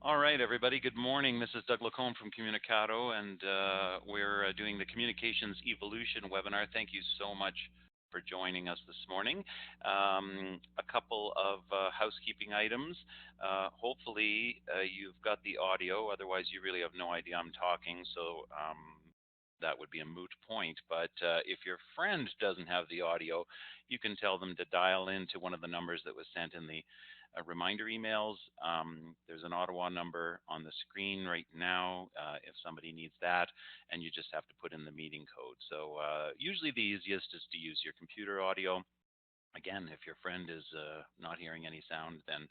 All right, everybody. Good morning. This is Doug Lacombe from Communicatto, and we're doing the Communications Evolution webinar. Thank you so much for joining us this morning. A couple of housekeeping items. Hopefully, you've got the audio. Otherwise, you really have no idea I'm talking, so that would be a moot point. But if your friend doesn't have the audio, you can tell them to dial into one of the numbers that was sent in the reminder emails. There's an Ottawa number on the screen right now if somebody needs that, and you just have to put in the meeting code. So usually the easiest is to use your computer audio. Again, if your friend is not hearing any sound, then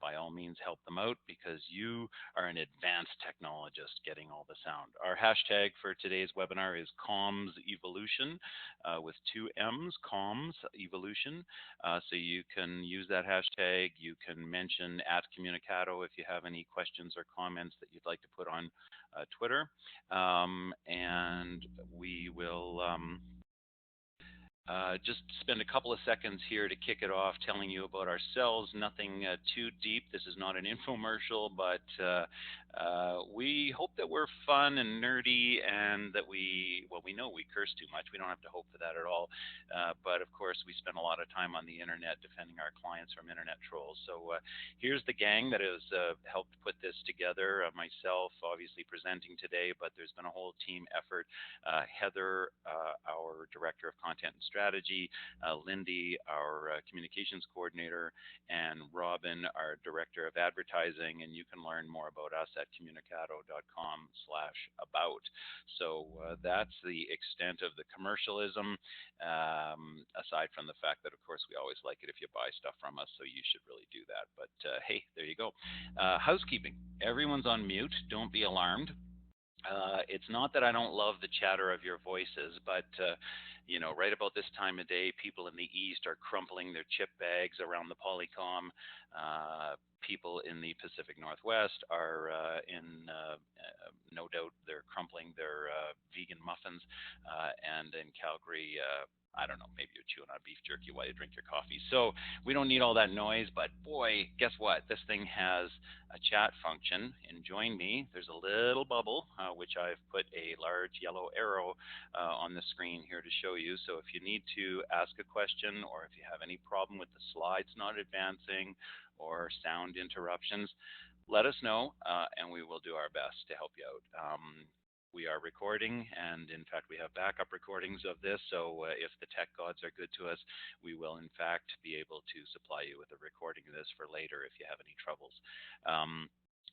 by all means help them out because you are an advanced technologist getting all the sound. Our hashtag for today's webinar is Comms Evolution with two M's, Comms Evolution. So you can use that hashtag. You can mention at Communicatto if you have any questions or comments that you'd like to put on Twitter. And we will. Just spend a couple of seconds here to kick it off telling you about ourselves. Nothing too deep. This is not an infomercial, but we hope that we're fun and nerdy and that we know we curse too much. We don't have to hope for that at all. But of course, we spend a lot of time on the internet defending our clients from internet trolls. So here's the gang that has helped put this together. Myself, obviously, presenting today, but there's been a whole team effort. Heather, our Director of Content and Strategy, Lindy, our communications coordinator, and Robin, our Director of Advertising. And you can learn more about us at communicatto.com/about. So that's the extent of the commercialism, aside from the fact that, of course, we always like it if you buy stuff from us, so you should really do that. But hey, there you go. Housekeeping. Everyone's on mute. Don't be alarmed. It's not that I don't love the chatter of your voices, but right about this time of day, people in the east are crumpling their chip bags around the Polycom. People in the Pacific Northwest are no doubt, they're crumpling their vegan muffins, and in Calgary. I don't know, maybe you're chewing on beef jerky while you drink your coffee. So we don't need all that noise, but boy, guess what? This thing has a chat function, and join me. There's a little bubble, which I've put a large yellow arrow on the screen here to show you. So if you need to ask a question, or if you have any problem with the slides not advancing or sound interruptions, let us know, and we will do our best to help you out. We are recording, and in fact, we have backup recordings of this. So if the tech gods are good to us, we will in fact be able to supply you with a recording of this for later if you have any troubles.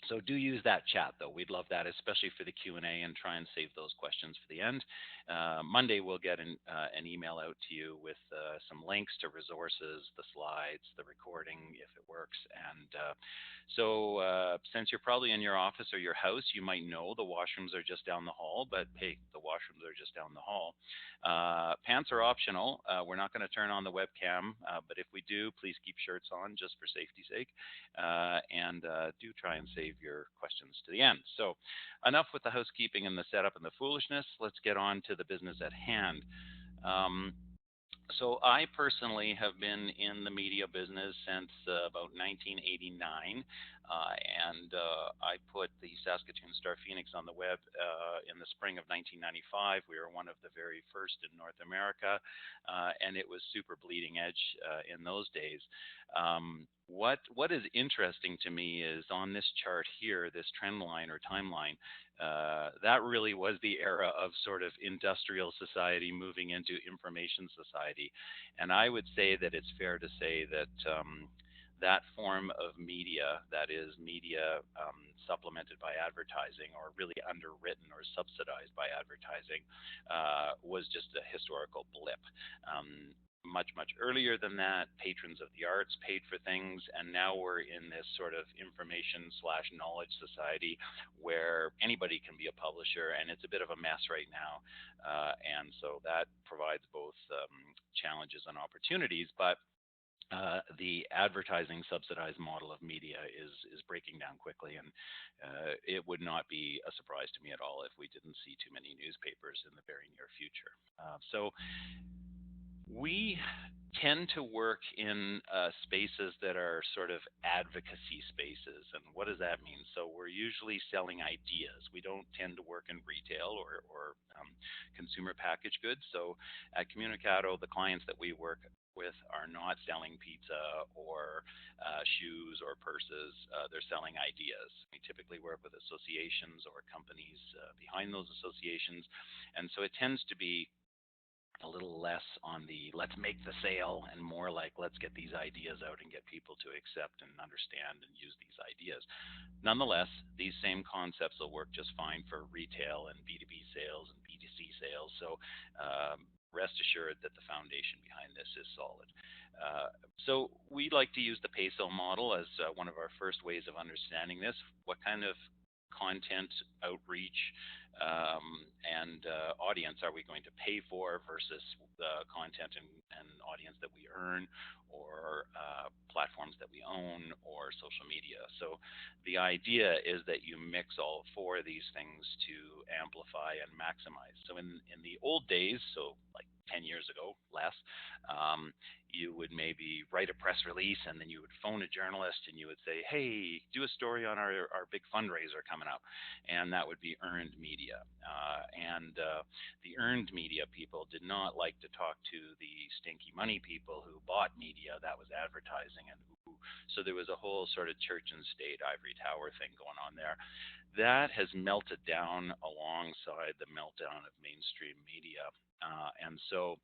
So do use that chat, though. We'd love that, especially for the Q&A, and try and save those questions for the end. Monday, we'll get an email out to you with some links to resources, the slides, the recording, if it works. And so since you're probably in your office or your house, you might know the washrooms are just down the hall, but hey, the washrooms are just down the hall. Pants are optional. We're not going to turn on the webcam, but if we do, please keep shirts on just for safety's sake. And do try and save your questions to the end. So enough with the housekeeping and the setup and the foolishness. Let's get on to the business at hand. So I personally have been in the media business since about 1989, and I put the Saskatoon Star Phoenix on the web in the spring of 1995. We were one of the very first in North America, and it was super bleeding edge in those days. What is interesting to me is on this chart here, this trend line or timeline, that really was the era of sort of industrial society moving into information society. And I would say that it's fair to say that that form of media, that is media supplemented by advertising or really underwritten or subsidized by advertising, was just a historical blip. Much earlier than that, patrons of the arts paid for things, and now we're in this sort of information/knowledge society where anybody can be a publisher, and it's a bit of a mess right now. And so that provides both challenges and opportunities, but the advertising subsidized model of media is breaking down quickly, and it would not be a surprise to me at all if we didn't see too many newspapers in the very near future. So We tend to work in spaces that are sort of advocacy spaces. And what does that mean? So we're usually selling ideas. We don't tend to work in retail or consumer packaged goods. So at Communicatto, the clients that we work with are not selling pizza or shoes or purses. They're selling ideas. We typically work with associations or companies behind those associations. And so it tends to be a little less on the let's make the sale and more like let's get these ideas out and get people to accept and understand and use these ideas. Nonetheless, these same concepts will work just fine for retail and B2B sales and B2C sales. So rest assured that the foundation behind this is solid. So we like to use the peso model as one of our first ways of understanding this. What kind of content outreach and audience are we going to pay for versus the content and audience that we earn or platforms that we own or social media. So the idea is that you mix all four of these things to amplify and maximize. So in the old days, so like 10 years ago, less, you would maybe write a press release and then you would phone a journalist and you would say, hey, do a story on our big fundraiser coming up. And that would be earned media. And the earned media people did not like to talk to the stinky money people who bought media that was advertising. And so there was a whole sort of church and state ivory tower thing going on there. That has melted down alongside the meltdown of mainstream media. And so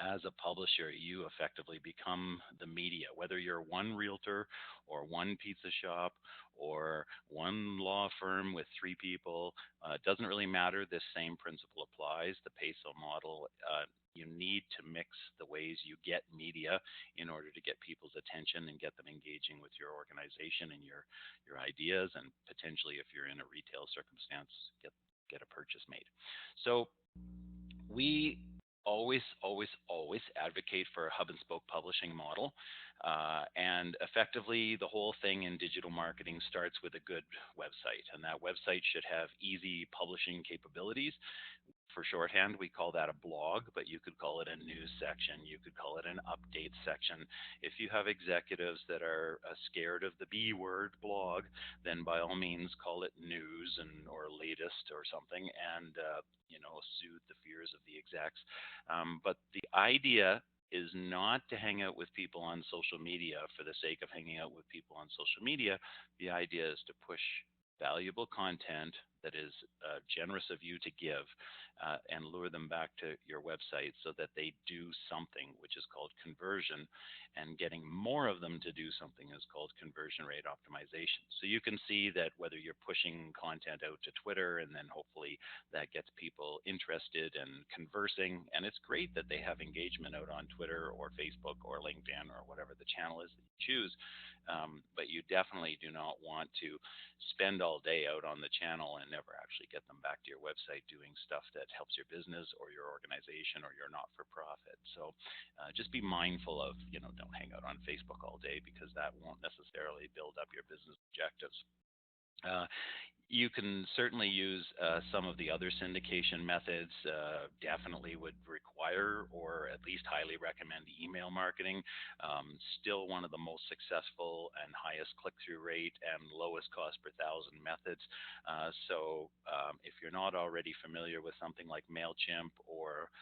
as a publisher, you effectively become the media, whether you're one realtor or one pizza shop or one law firm with three people. It doesn't really matter. This same principle applies. The peso model, you need to mix the ways you get media in order to get people's attention and get them engaging with your organization and your ideas, and potentially, if you're in a retail circumstance, get a purchase made. So we always advocate for a hub and spoke publishing model. And effectively, the whole thing in digital marketing starts with a good website. And that website should have easy publishing capabilities. For shorthand, we call that a blog, but you could call it a news section. You could call it an update section. If you have executives that are scared of the B word, blog, then by all means call it news and or latest or something, and soothe the fears of the execs. But the idea is not to hang out with people on social media for the sake of hanging out with people on social media. The idea is to push valuable content that is generous of you to give and lure them back to your website so that they do something, which is called conversion. And getting more of them to do something is called conversion rate optimization. So you can see that whether you're pushing content out to Twitter and then hopefully that gets people interested and conversing, and it's great that they have engagement out on Twitter or Facebook or LinkedIn or whatever the channel is that you choose. But you definitely do not want to spend all day out on the channel and never actually get them back to your website doing stuff that helps your business or your organization or your not for profit. So just be mindful of, don't hang out on Facebook all day because that won't necessarily build up your business objectives. Uh, you can certainly use some of the other syndication methods. Definitely would require or at least highly recommend email marketing. Still one of the most successful and highest click-through rate and lowest cost per thousand methods. If you're not already familiar with something like MailChimp or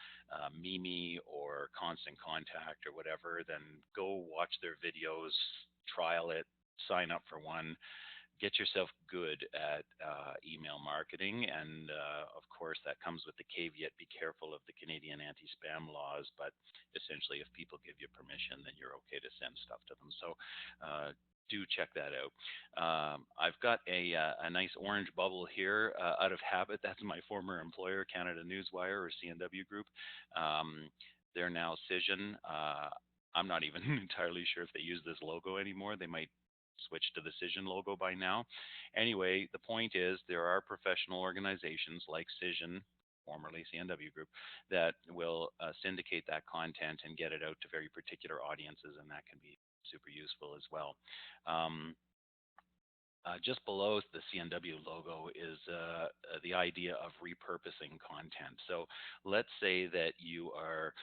Mimi or Constant Contact or whatever, then go watch their videos, trial it, sign up for one, get yourself good at email marketing. And of course, that comes with the caveat be careful of the Canadian anti spam laws. But essentially, if people give you permission, then you're okay to send stuff to them. So do check that out. I've got a nice orange bubble here out of habit. That's my former employer, Canada Newswire or CNW Group. They're now Cision. I'm not even entirely sure if they use this logo anymore. They might switch to the Cision logo by now. Anyway, the point is there are professional organizations like Cision, formerly CNW Group, that will syndicate that content and get it out to very particular audiences, and that can be super useful as well. Um, just below the CNW logo is the idea of repurposing content. So let's say that you are,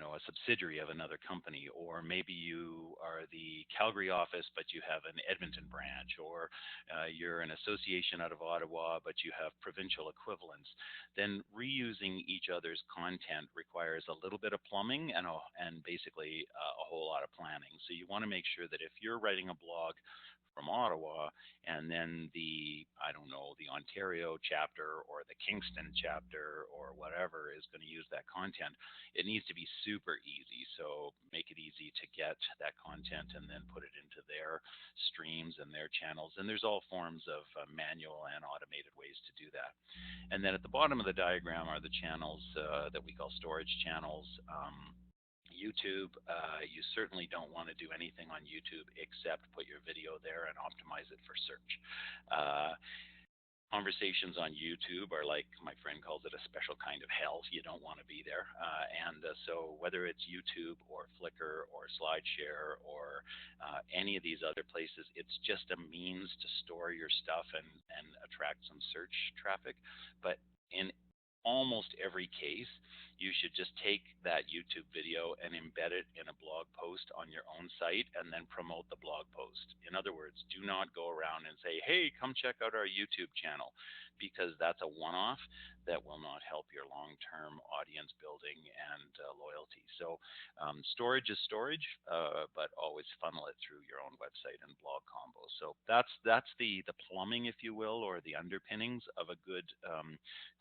a subsidiary of another company, or maybe you are the Calgary office, but you have an Edmonton branch, or you're an association out of Ottawa, but you have provincial equivalents. Then reusing each other's content requires a little bit of plumbing and basically a whole lot of planning. So you want to make sure that if you're writing a blog from Ottawa, and then the, I don't know, the Ontario chapter or the Kingston chapter or whatever is going to use that content, it needs to be super easy. So make it easy to get that content and then put it into their streams and their channels. And there's all forms of manual and automated ways to do that. And then at the bottom of the diagram are the channels that we call storage channels. YouTube, you certainly don't want to do anything on YouTube except put your video there and optimize it for search. Uh, Conversations on YouTube are like my friend calls it a special kind of hell. You don't want to be there. So whether it's YouTube or Flickr or SlideShare or any of these other places, it's just a means to store your stuff and attract some search traffic. But in almost every case, you should just take that YouTube video and embed it in a blog post on your own site and then promote the blog post. In other words, do not go around and say, hey, come check out our YouTube channel, because that's a one off that will not help your long term audience building and loyalty. So, storage is storage, but always funnel it through your own website and blog combo. So that's the plumbing, if you will, or the underpinnings of a good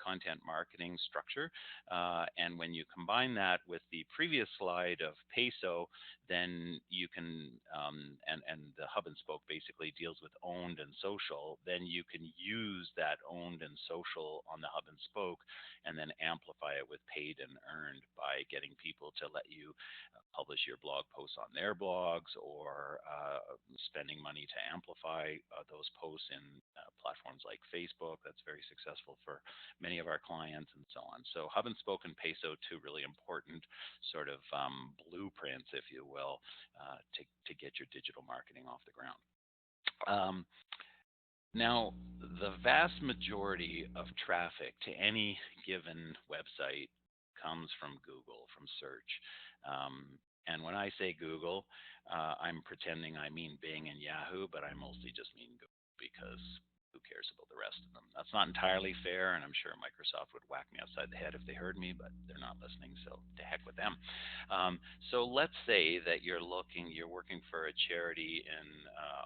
content marketing structure. And when you combine that with the previous slide of Peso, then you can, and the hub and spoke basically deals with owned and social, then you can use that owned and social on the hub and spoke and then amplify it with paid and earned by getting people to let you publish your blog posts on their blogs, or spending money to amplify those posts in platforms like Facebook. That's very successful for many of our clients and so on. So hub and spoke and Peso, two really important sort of blueprints, if you will, to get your digital marketing off the ground. Now, the vast majority of traffic to any given website comes from Google, from search. And when I say Google, I'm pretending I mean Bing and Yahoo, but I mostly just mean Google, because who cares about the rest of them? That's not entirely fair, and I'm sure Microsoft would whack me upside the head if they heard me, but they're not listening, so to heck with them. So let's say that you're working for a charity in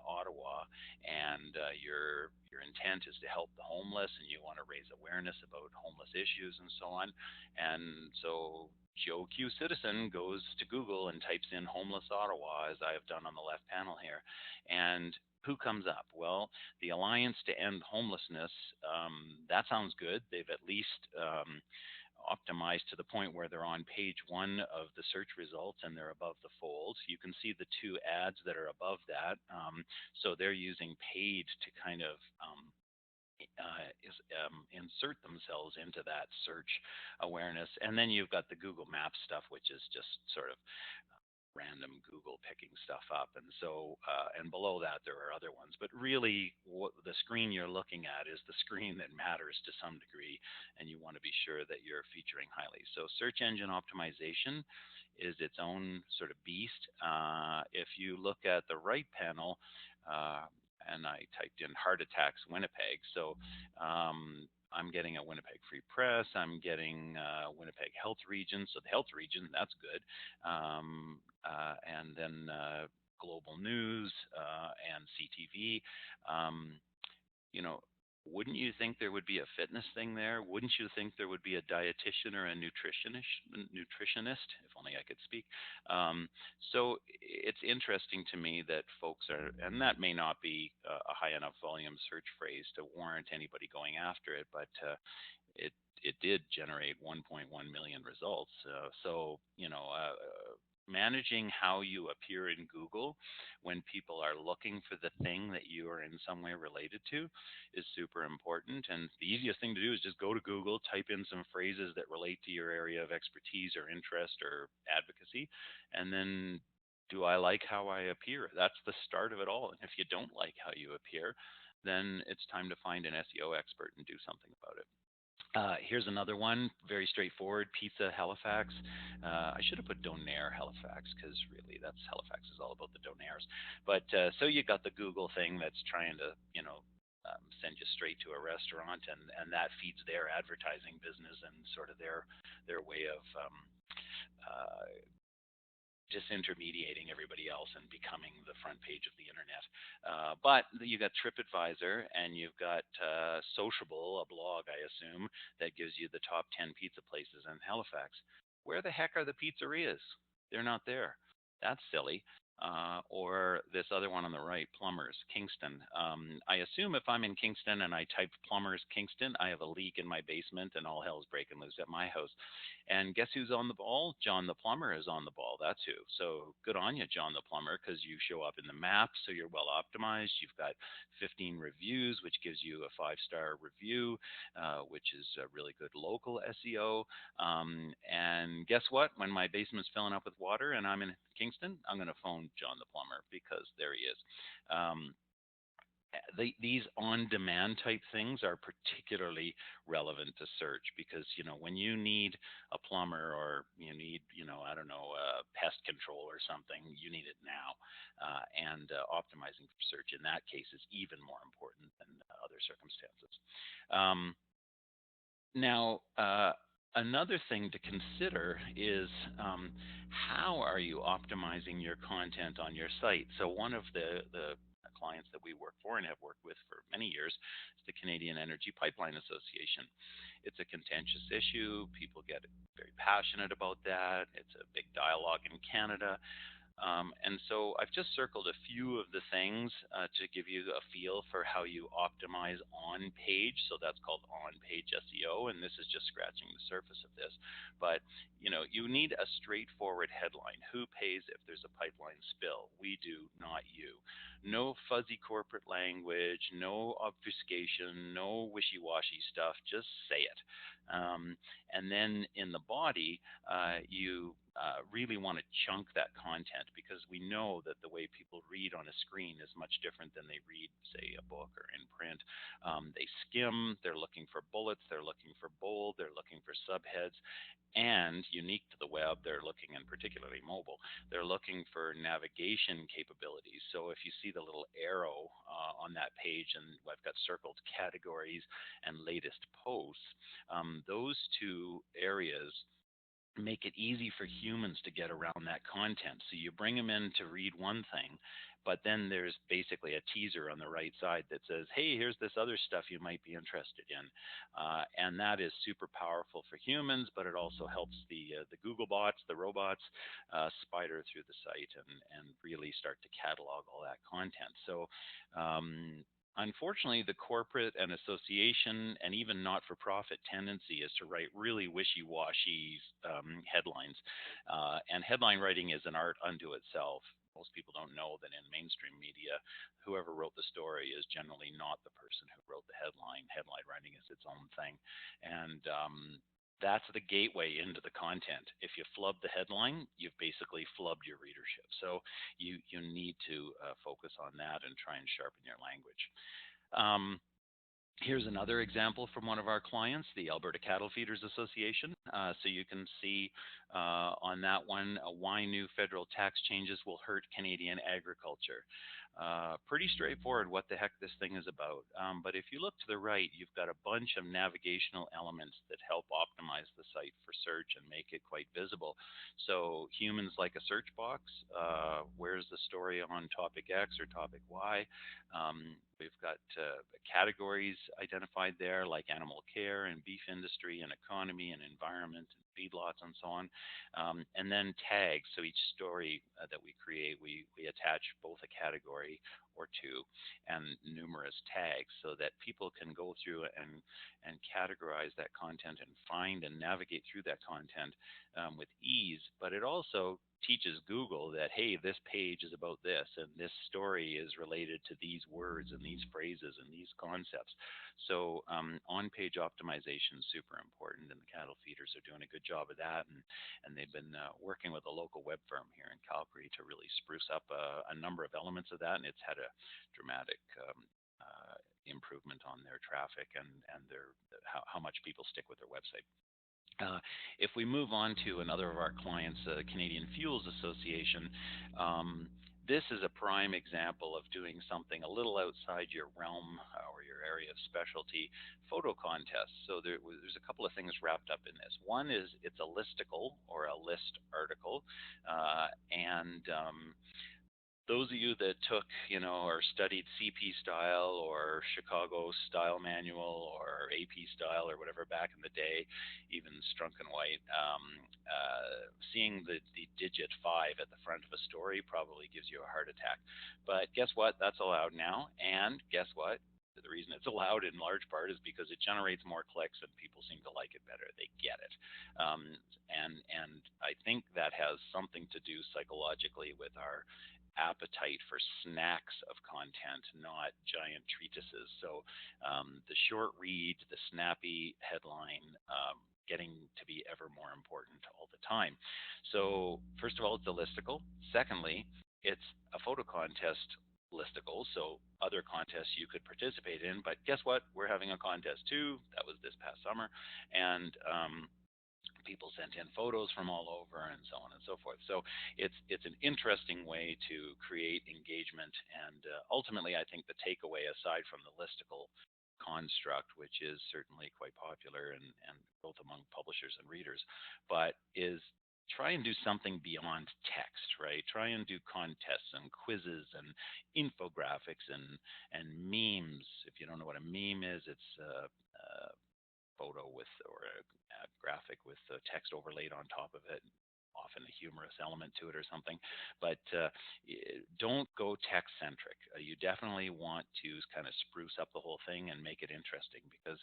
Ottawa, and your intent is to help the homeless, and you want to raise awareness about homeless issues and so on. And so Joe Q Citizen goes to Google and types in homeless Ottawa, as I have done on the left panel here. And who comes up? Well, the Alliance to End Homelessness, that sounds good. They've at least optimized to the point where they're on page one of the search results and they're above the fold. You can see the two ads that are above that. So they're using paid to kind of insert themselves into that search awareness. And then you've got the Google Maps stuff, which is just sort of random Google picking stuff up. And so, and below that, there are other ones. But really, the screen you're looking at is the screen that matters to some degree, and you want to be sure that you're featuring highly. So search engine optimization is its own sort of beast. If you look at the right panel, and I typed in heart attacks Winnipeg. So I'm getting a Winnipeg Free Press. I'm getting Winnipeg Health Region. So the health region, that's good. And then Global News and CTV. You know, wouldn't you think there would be a fitness thing there? Wouldn't you think there would be a dietitian or a nutritionist? If only I could speak. So it's interesting to me that folks are, and that may not be a high enough volume search phrase to warrant anybody going after it, but it did generate 1.1 million results. So managing how you appear in Google when people are looking for the thing that you are in some way related to is super important. And the easiest thing to do is just go to Google, type in some phrases that relate to your area of expertise or interest or advocacy, and then Do I like how I appear? That's the start of it all. And if you don't like how you appear, then it's time to find an SEO expert and do something about it. Here's another one, very straightforward. Pizza Halifax. I should have put Donair Halifax because really that's Halifax is all about the Donairs. But so you got the Google thing that's trying to, send you straight to a restaurant, and that feeds their advertising business and sort of their way of uh, disintermediating everybody else and becoming the front page of the internet. But you got TripAdvisor and you've got Sociable, a blog, I assume, that gives you the top 10 pizza places in Halifax. Where the heck are the pizzerias? They're not there. That's silly. Or this other one on the right, Plumbers, Kingston. I assume if I'm in Kingston and I type Plumbers, Kingston, I have a leak in my basement and all hell's breaking loose at my house. And guess who's on the ball? John the Plumber is on the ball. That's who. So good on you, John the Plumber, because you show up in the map, so you're well optimized. You've got 15 reviews, which gives you a 5-star review, which is a really good local SEO. And guess what? When my basement's filling up with water and I'm in Kingston, I'm going to phone John the Plumber because there he is. These on-demand type things are particularly relevant to search because when you need a plumber or you need I don't know pest control or something, you need it now, and optimizing for search in that case is even more important than other circumstances. Now, another thing to consider is how are you optimizing your content on your site? So one of the clients that we work for and have worked with for many years is the Canadian Energy Pipeline Association. It's a contentious issue. People get very passionate about that. It's a big dialogue in Canada. And so I've just circled a few of the things to give you a feel for how you optimize on page. So that's called on page SEO, and this is just scratching the surface of this. But you need a straightforward headline. Who pays if there's a pipeline spill? We do, not you. No fuzzy corporate language, no obfuscation, no wishy-washy stuff. Just say it. And then in the body, you really want to chunk that content because we know that the way people read on a screen is much different than they read, say, a book or in print. They skim, they're looking for bullets, they're looking for bold, they're looking for subheads, and unique to the web, they're looking, and particularly mobile, they're looking for navigation capabilities. So if you see the little arrow on that page, and I've got circled categories and latest posts, those two areas make it easy for humans to get around that content. So you bring them in to read one thing, but then there's basically a teaser on the right side that says, hey, here's this other stuff you might be interested in. And that is super powerful for humans, but it also helps the Google bots, the robots, spider through the site and really start to catalog all that content. So unfortunately, the corporate and association and even not-for-profit tendency is to write really wishy-washy headlines. And headline writing is an art unto itself. Most people don't know that in mainstream media, whoever wrote the story is generally not the person who wrote the headline. Headline writing is its own thing. And that's the gateway into the content. If you flub the headline, you've basically flubbed your readership. So you need to focus on that and try and sharpen your language. Here's another example from one of our clients, the Alberta Cattle Feeders Association. So you can see on that one why new federal tax changes will hurt Canadian agriculture. Pretty straightforward what the heck this thing is about. But if you look to the right, you've got a bunch of navigational elements that help optimize the site for search and make it quite visible. So humans like a search box. Where's the story on topic X or topic Y? We've got categories identified there like animal care and beef industry and economy and environment and feedlots and so on. And then tags. So each story that we create, we attach both a category or two and numerous tags so that people can go through and categorize that content and find and navigate through that content with ease. But it also teaches Google that, hey, this page is about this, and this story is related to these words and these phrases and these concepts. So on-page optimization is super important, and the cattle feeders are doing a good good job of that, and they've been working with a local web firm here in Calgary to really spruce up a number of elements of that, and it's had a dramatic improvement on their traffic and their how much people stick with their website. Uh, if we move on to another of our clients, the Canadian Fuels Association, this is a prime example of doing something a little outside your realm or your area of specialty, photo contests. So there's a couple of things wrapped up in this. One is it's a listicle or a list article, and those of you that took, or studied CP style or Chicago style manual or AP style or whatever back in the day, even Strunk and White, seeing the digit 5 at the front of a story probably gives you a heart attack. But guess what? That's allowed now. And guess what? The reason it's allowed in large part is because it generates more clicks and people seem to like it better. They get it. And I think that has something to do psychologically with our appetite for snacks of content, not giant treatises. So the short read, the snappy headline, getting to be ever more important all the time. So first of all, it's a listicle. Secondly, it's a photo contest listicle, so other contests you could participate in. But guess what? We're having a contest too. That was this past summer, and people sent in photos from all over and so on and so forth. So it's an interesting way to create engagement, and ultimately I think the takeaway, aside from the listicle construct, which is certainly quite popular and both among publishers and readers, but is try and do something beyond text, right? Try and do contests and quizzes and infographics and memes. If you don't know what a meme is, it's photo with or a graphic with text overlaid on top of it, often a humorous element to it or something. But don't go text centric. You definitely want to kind of spruce up the whole thing and make it interesting, because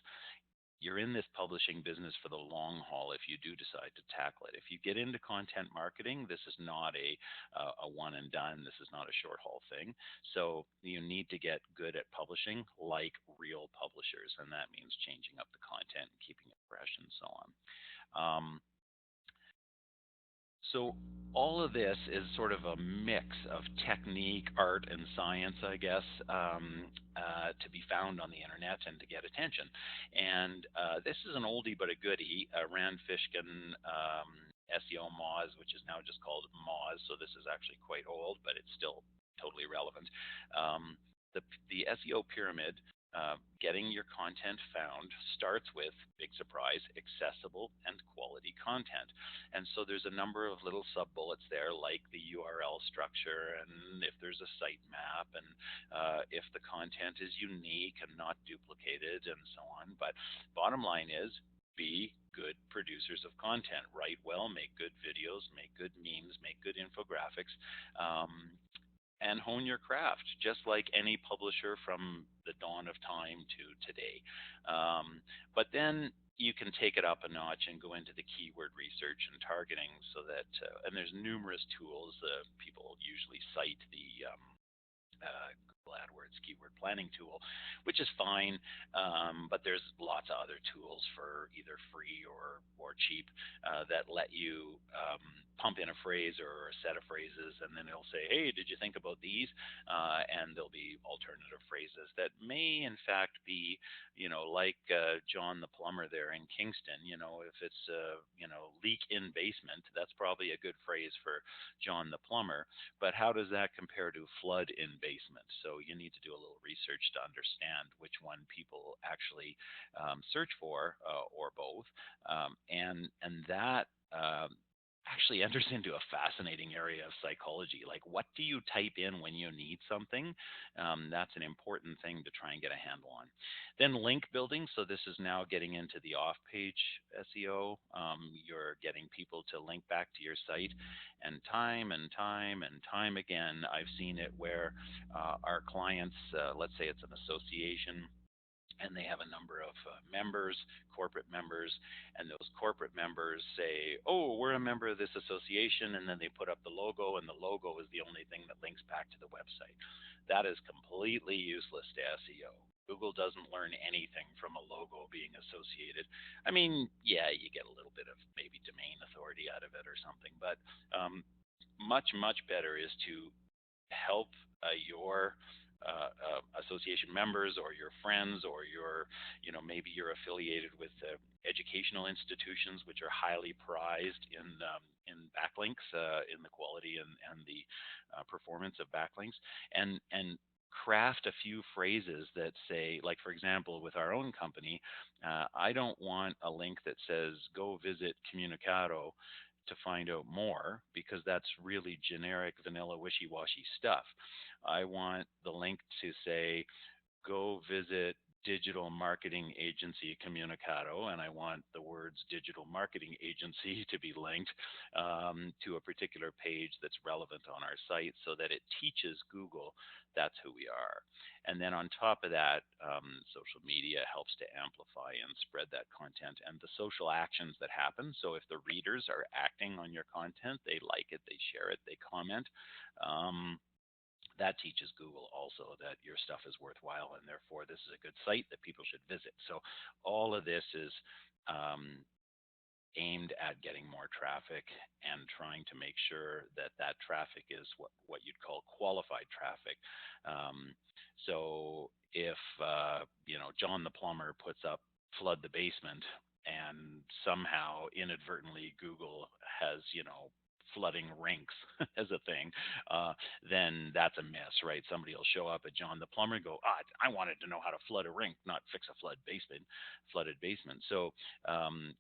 you're in this publishing business for the long haul if you do decide to tackle it. If you get into content marketing, this is not a one and done. This is not a short haul thing. So you need to get good at publishing like real publishers, and that means changing up the content and keeping it fresh and so on. So all of this is sort of a mix of technique, art, and science, I guess, to be found on the internet and to get attention. And this is an oldie but a goodie. Rand Fishkin, SEO Moz, which is now just called Moz. So this is actually quite old, but it's still totally relevant. The SEO pyramid, getting your content found, starts with, big surprise, accessible and quality content. And so there's a number of little sub bullets there, like the URL structure, and if there's a sitemap, and if the content is unique and not duplicated, and so on. But bottom line is, be good producers of content. Write well, make good videos, make good memes, make good infographics. And hone your craft, just like any publisher from the dawn of time to today. But then you can take it up a notch and go into the keyword research and targeting, so that, and there's numerous tools. People usually cite the Google AdWords keyword planning tool, which is fine, but there's lots of other tools for either free or cheap that let you pump in a phrase or a set of phrases, and then it'll say, hey, did you think about these? And there'll be alternative phrases that may in fact be, like John the plumber there in Kingston. If it's leak in basement, that's probably a good phrase for John the plumber. But how does that compare to flood in basement? So you need to do a little research to understand which one people actually search for, or both, and that actually enters into a fascinating area of psychology. Like, what do you type in when you need something? That's an important thing to try and get a handle on. Then link building. So this is now getting into the off-page SEO. You're getting people to link back to your site, and time and time and time again, I've seen it where our clients, let's say it's an association, and they have a number of members, corporate members, and those corporate members say, oh, we're a member of this association, and then they put up the logo, and the logo is the only thing that links back to the website. That is completely useless to SEO. Google doesn't learn anything from a logo being associated. I mean, yeah, you get a little bit of maybe domain authority out of it or something, but much better is to help your association members or your friends or maybe you're affiliated with educational institutions which are highly prized in backlinks, in the quality and the performance of backlinks, and craft a few phrases that say, like for example, with our own company, I don't want a link that says go visit Communicatto to find out more, because that's really generic, vanilla, wishy-washy stuff. I want the link to say, go visit digital marketing agency Communicatto, and I want the words digital marketing agency to be linked to a particular page that's relevant on our site, so that it teaches Google that's who we are. And then on top of that, social media helps to amplify and spread that content and the social actions that happen. So if the readers are acting on your content, they like it, they share it, they comment. Um, that teaches Google also that your stuff is worthwhile, and therefore this is a good site that people should visit. So all of this is um, aimed at getting more traffic and trying to make sure that that traffic is what you'd call qualified traffic. So if John the plumber puts up flood the basement, and somehow inadvertently Google has flooding rinks as a thing, then that's a miss, right? Somebody will show up at John the plumber and go, I wanted to know how to flood a rink, not fix a flooded basement. So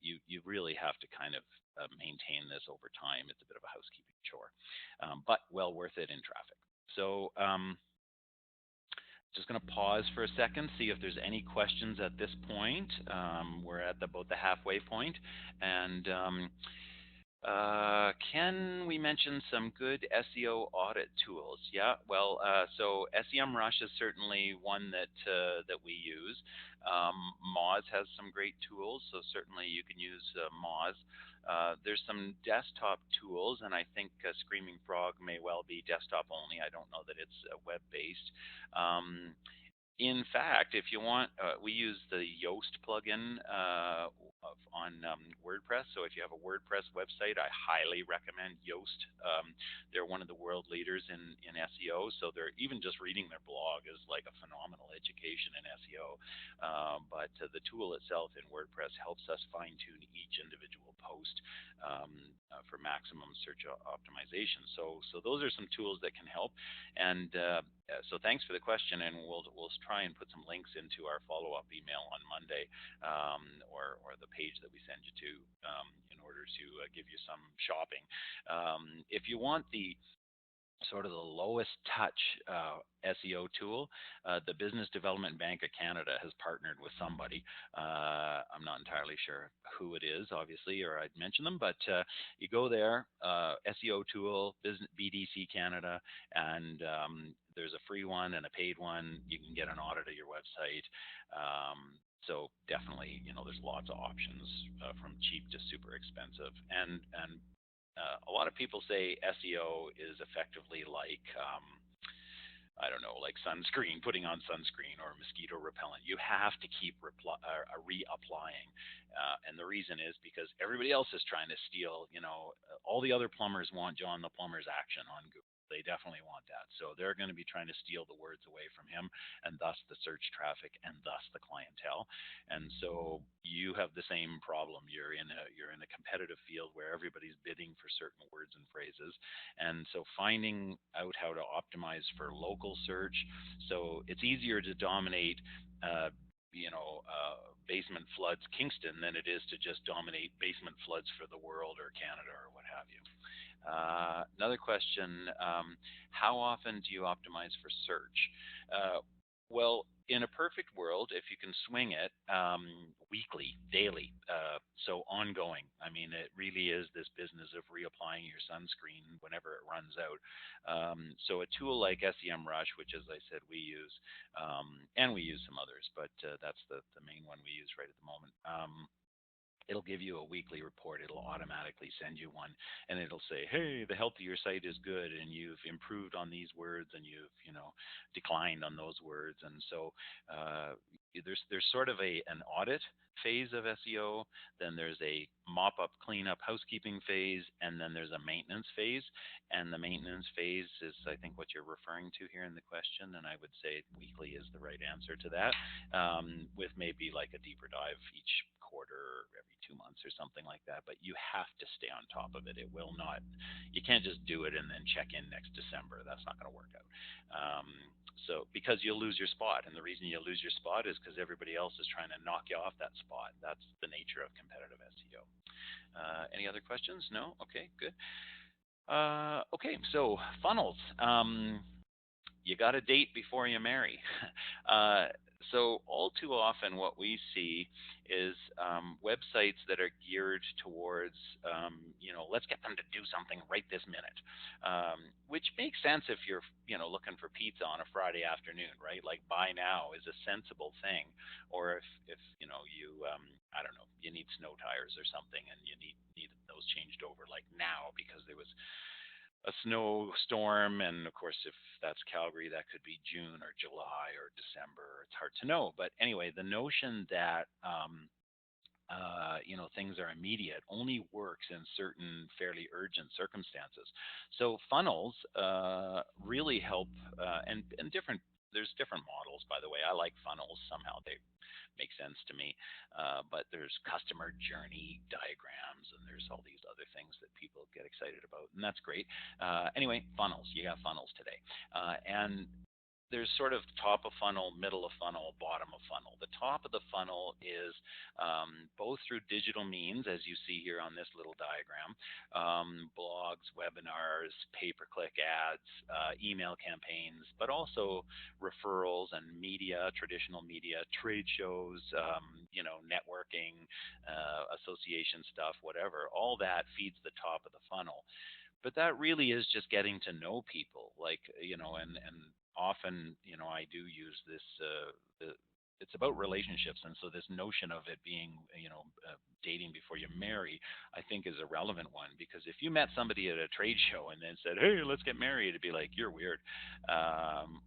you really have to kind of maintain this over time. It's a bit of a housekeeping chore, but well worth it in traffic. So just going to pause for a second, see if there's any questions at this point. We're at about the halfway point, and can we mention some good SEO audit tools? Yeah, well, so SEMrush is certainly one that we use. Moz has some great tools, so certainly you can use Moz. There's some desktop tools, and I think Screaming Frog may well be desktop only. I don't know that it's web-based. In fact, if you want, we use the Yoast plugin on WordPress. So if you have a WordPress website, I highly recommend Yoast. They're one of the world leaders in SEO. So they're even just reading their blog is like a phenomenal education in SEO. But the tool itself in WordPress helps us fine tune each individual post for maximum search optimization. So those are some tools that can help. And so thanks for the question, and we'll try and put some links into our follow-up email on Monday, or the page that we send you to, in order to give you some shopping. If you want the sort of the lowest touch SEO tool, the Business Development Bank of Canada has partnered with somebody. I'm not entirely sure who it is, obviously, or I'd mention them, but you go there, SEO tool, BDC Canada, and there's a free one and a paid one. You can get an audit of your website. So definitely, there's lots of options from cheap to super expensive, and a lot of people say SEO is effectively like, I don't know, like sunscreen, putting on sunscreen or mosquito repellent. You have to keep reapplying. And the reason is because everybody else is trying to steal, all the other plumbers want John the plumber's action on Google. They definitely want that. So they're going to be trying to steal the words away from him, and thus the search traffic, and thus the clientele. And so you have the same problem. You're in a competitive field where everybody's bidding for certain words and phrases. And so finding out how to optimize for local search, so it's easier to dominate basement floods Kingston than it is to just dominate basement floods for the world or Canada or what have you. Another question, how often do you optimize for search? Well, in a perfect world, if you can swing it, weekly, daily, so ongoing. I mean, it really is this business of reapplying your sunscreen whenever it runs out. So a tool like SEMrush, which, as I said, we use, and we use some others, but that's the main one we use right at the moment. it'll give you a weekly report. It'll automatically send you one, and it'll say, "Hey, the health of your site is good, and you've improved on these words, and you've declined on those words." And so uh, there's sort of an audit phase of SEO, then there's a mop up, cleanup, housekeeping phase, and then there's a maintenance phase. And the maintenance phase is, I think, what you're referring to here in the question, and I would say weekly is the right answer to that, with maybe like a deeper dive each quarter or every 2 months or something like that. But you have to stay on top of it. It will not, you can't just do it and then check in next December. That's not going to work out. So because you'll lose your spot, and the reason you lose your spot is because everybody else is trying to knock you off that spot. That's the nature of competitive SEO. Any other questions? No? Okay, good. Okay, so funnels. You got to date before you marry. uh, so all too often, what we see is websites that are geared towards, let's get them to do something right this minute, which makes sense if you're, looking for pizza on a Friday afternoon, right? Like buy now is a sensible thing. Or if I don't know, you need snow tires or something, and you need those changed over like now because there was a snowstorm, and of course if that's Calgary, that could be June or July or December. It's hard to know, but anyway, the notion that things are immediate only works in certain fairly urgent circumstances. So funnels really help, and different. There's different models, by the way. I like funnels. Somehow they make sense to me. But there's customer journey diagrams, and there's all these other things that people get excited about, and that's great. Anyway, funnels. You got funnels today, and there's sort of top of funnel, middle of funnel, bottom of funnel. The top of the funnel is both through digital means, as you see here on this little diagram, blogs, webinars, pay-per-click ads, email campaigns, but also referrals and media, traditional media, trade shows, networking, association stuff, whatever. All that feeds the top of the funnel. But that really is just getting to know people, like, and often, I do use this. It's about relationships, and so this notion of it being, dating before you marry, I think is a relevant one, because if you met somebody at a trade show and then said, "Hey, let's get married," it'd be like, you're weird,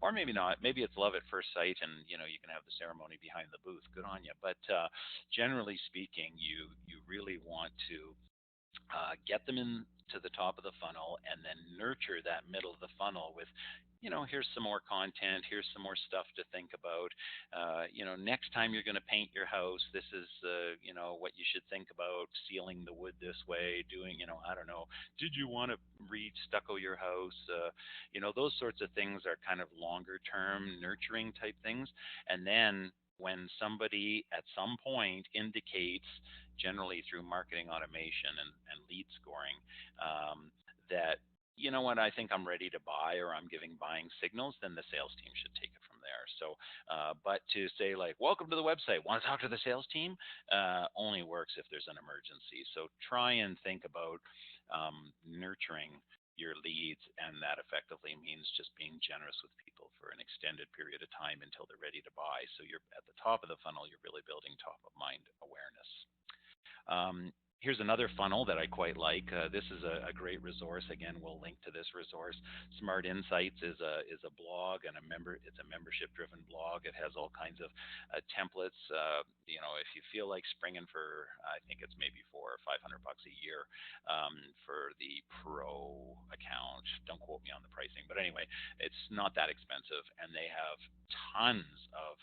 or maybe not. Maybe it's love at first sight, and you can have the ceremony behind the booth. Good on you. But generally speaking, you really want to get them into the top of the funnel, and then nurture that middle of the funnel with, here's some more content, here's some more stuff to think about. Next time you're going to paint your house, this is, what you should think about: sealing the wood this way, doing, I don't know, did you want to re-stucco your house? Those sorts of things are kind of longer term nurturing type things. And then when somebody at some point indicates, generally through marketing automation and lead scoring, that, I think I'm ready to buy, or I'm giving buying signals, then the sales team should take it from there. So, but to say like, welcome to the website, want to talk to the sales team, only works if there's an emergency. So try and think about nurturing your leads, and that effectively means just being generous with people for an extended period of time until they're ready to buy. So you're at the top of the funnel, you're really building top of mind awareness. Here's another funnel that I quite like. This is a great resource. Again, we'll link to this resource. Smart Insights is a blog, and it's a membership-driven blog. It has all kinds of templates. If you feel like springing for, I think it's maybe $400 or $500 a year for the pro account. Don't quote me on the pricing, but anyway, it's not that expensive, and they have tons of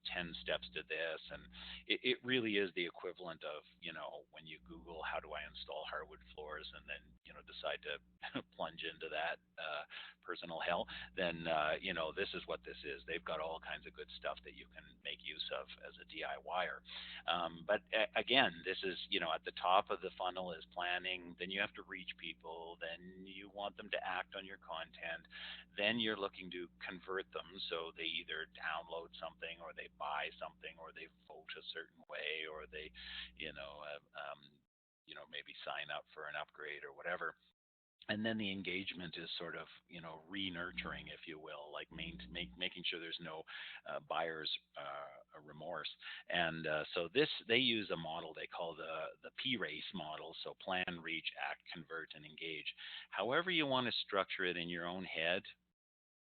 10 steps to this, and it really is the equivalent of, when you Google how do I install hardwood floors, and then decide to plunge into that personal hell, then this is what this is. They've got all kinds of good stuff that you can make use of as a DIYer. But again, this is, at the top of the funnel is planning. Then you have to reach people. Then you want them to act on your content. Then you're looking to convert them, so they either download something, or they buy something, or they vote a certain way, or they, maybe sign up for an upgrade or whatever. And then the engagement is sort of, re-nurturing, if you will, like making sure there's no buyer's remorse. And so this, they use a model they call the P-race model. So plan, reach, act, convert, and engage. However you want to structure it in your own head,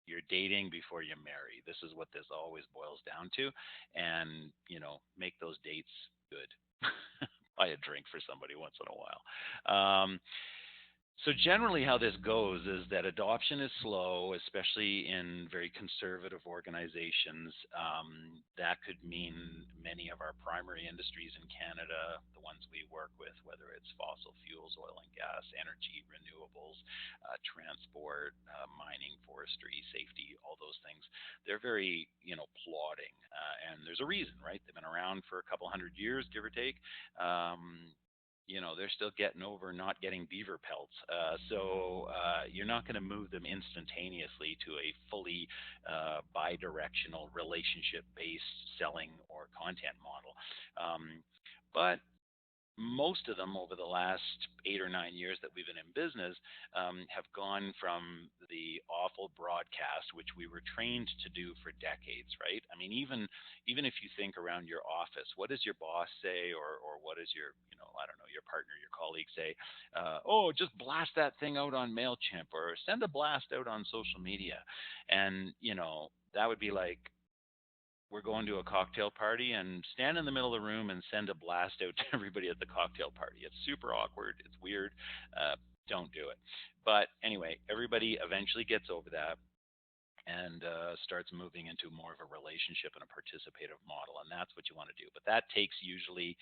you're dating before you marry. This is what this always boils down to. And, make those dates good. Buy a drink for somebody once in a while. So generally, how this goes is that adoption is slow, especially in very conservative organizations. That could mean many of our primary industries in Canada, the ones we work with, whether it's fossil fuels, oil and gas, energy, renewables, transport, mining, forestry, safety, all those things, they're very, plodding. And there's a reason, right? They've been around for a couple hundred years, give or take. Um, they're still getting over not getting beaver pelts. So you're not going to move them instantaneously to a fully bi-directional relationship-based selling or content model. But most of them over the last 8 or 9 years that we've been in business have gone from the awful broadcast, which we were trained to do for decades, right? I mean, even if you think around your office, what does your boss say, or what does your, I don't know, your partner, your colleague say? Oh, just blast that thing out on Mailchimp, or send a blast out on social media, and that would be like, we're going to a cocktail party, and stand in the middle of the room and send a blast out to everybody at the cocktail party. It's super awkward. It's weird. Don't do it. But anyway, everybody eventually gets over that and starts moving into more of a relationship and a participative model. And that's what you want to do. But that takes usually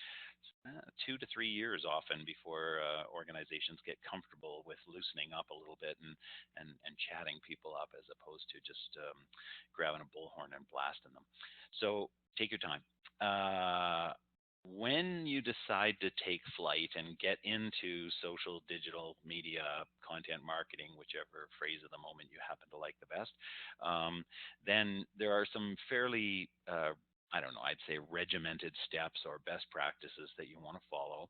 2 to 3 years often before organizations get comfortable with loosening up a little bit and chatting people up, as opposed to just grabbing a bullhorn and blasting them. So take your time. When you decide to take flight and get into social, digital media, content marketing, whichever phrase of the moment you happen to like the best, then there are some fairly, I don't know, I'd say regimented steps or best practices that you want to follow.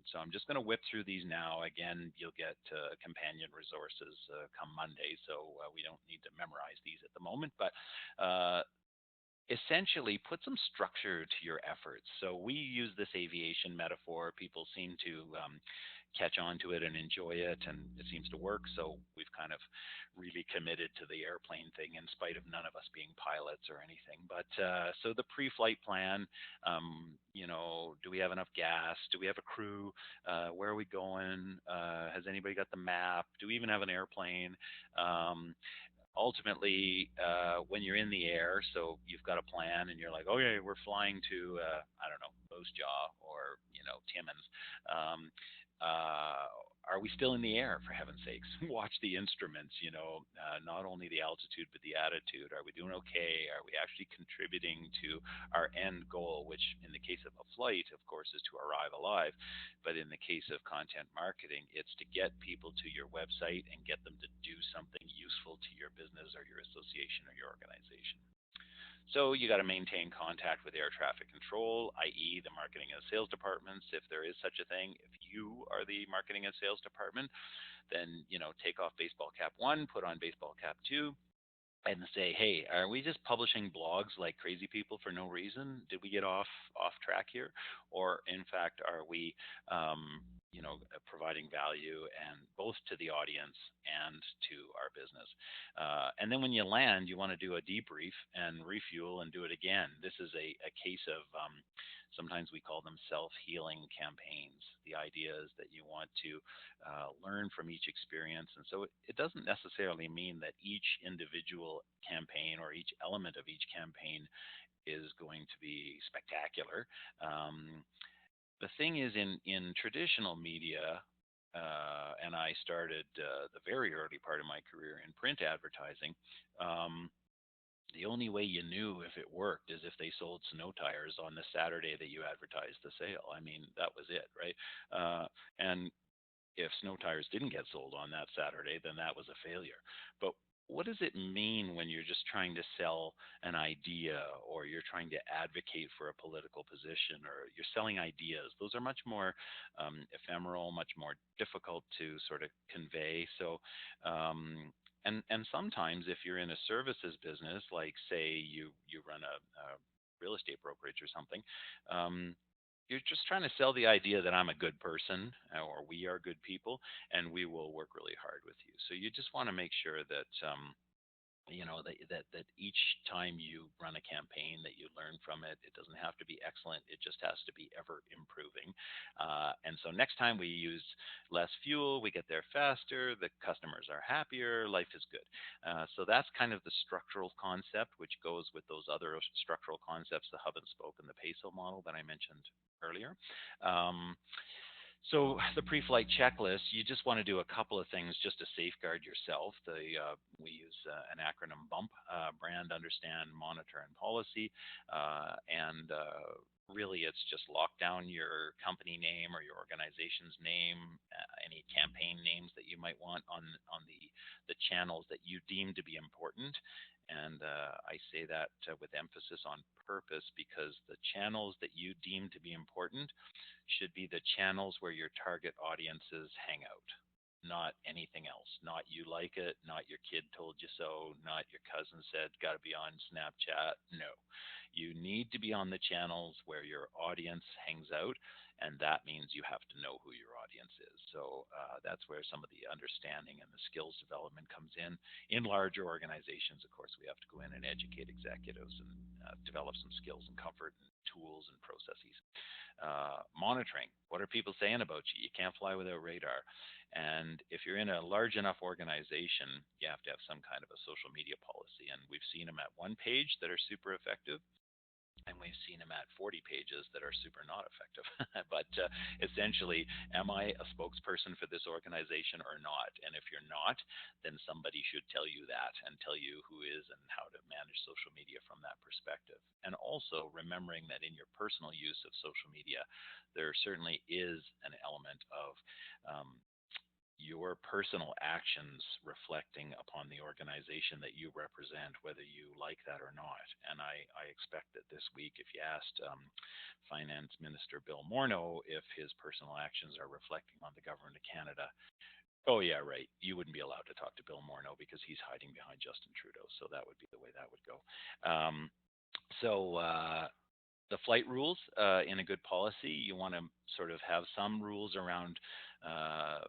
So I'm just going to whip through these now. Again, you'll get companion resources come Monday, so we don't need to memorize these at the moment. But essentially, put some structure to your efforts. So we use this aviation metaphor. People seem to catch on to it and enjoy it, and it seems to work. So we've kind of really committed to the airplane thing, in spite of none of us being pilots or anything. But so the pre-flight plan, do we have enough gas? Do we have a crew? Where are we going? Has anybody got the map? Do we even have an airplane? Ultimately, when you're in the air, so you've got a plan and you're like, okay, we're flying to, I don't know, Moose Jaw, or, Timmins. Um, are we still in the air, for heaven's sakes? Watch the instruments, not only the altitude, but the attitude. Are we doing okay? Are we actually contributing to our end goal, which in the case of a flight, of course, is to arrive alive. But in the case of content marketing, it's to get people to your website and get them to do something useful to your business or your association or your organization. So you got to maintain contact with air traffic control, i.e., the marketing and sales departments, if there is such a thing. If you are the marketing and sales department, then take off baseball cap one, put on baseball cap two, and say, hey, are we just publishing blogs like crazy people for no reason? Did we get off track here, or in fact, are we, providing value, and both to the audience and to our business? And then when you land, you want to do a debrief and refuel and do it again. This is a case of sometimes we call them self-healing campaigns. The idea is that you want to learn from each experience. And so it doesn't necessarily mean that each individual campaign or each element of each campaign is going to be spectacular. The thing is, in traditional media, and I started the very early part of my career in print advertising. The only way you knew if it worked is if they sold snow tires on the Saturday that you advertised the sale. I mean, that was it, right? And if snow tires didn't get sold on that Saturday, then that was a failure. But what does it mean when you're just trying to sell an idea, or you're trying to advocate for a political position, or you're selling ideas? Those are much more ephemeral, much more difficult to sort of convey. So, and sometimes if you're in a services business, like say you run a real estate brokerage or something, um, you're just trying to sell the idea that I'm a good person, or we are good people, and we will work really hard with you. So you just want to make sure that that each time you run a campaign, that you learn from it. It doesn't have to be excellent, it just has to be ever improving. And so next time we use less fuel, we get there faster, the customers are happier, life is good. So that's kind of the structural concept, which goes with those other structural concepts, the hub and spoke and the peso model that I mentioned earlier. um, so the pre-flight checklist, you just want to do a couple of things just to safeguard yourself. We use an acronym BUMP: brand, understand, monitor, and policy. And really, it's just lock down your company name or your organization's name, any campaign names that you might want on the channels that you deem to be important. And I say that with emphasis on purpose, because the channels that you deem to be important should be the channels where your target audiences hang out, not anything else. Not you like it, not your kid told you so, not your cousin said got to be on Snapchat. No, you need to be on the channels where your audience hangs out, and that means you have to know who your audience is. So that's where some of the understanding and the skills development comes in. In larger organizations, of course, we have to go in and educate executives and develop some skills and comfort and tools and processes. Monitoring. What are people saying about you? You can't fly without radar. And if you're in a large enough organization, you have to have some kind of a social media policy. And we've seen them at one page that are super effective, and we've seen them at 40 pages that are super not effective. But essentially, am I a spokesperson for this organization or not? And if you're not, then somebody should tell you that and tell you who is and how to manage social media from that perspective. And also remembering that in your personal use of social media, there certainly is an element of um, your personal actions reflecting upon the organization that you represent, whether you like that or not. And I expect that this week, if you asked Finance Minister Bill Morneau if his personal actions are reflecting on the government of Canada, oh yeah, right, you wouldn't be allowed to talk to Bill Morneau because he's hiding behind Justin Trudeau. So that would be the way that would go. Um, so the flight rules in a good policy, you want to sort of have some rules around uh,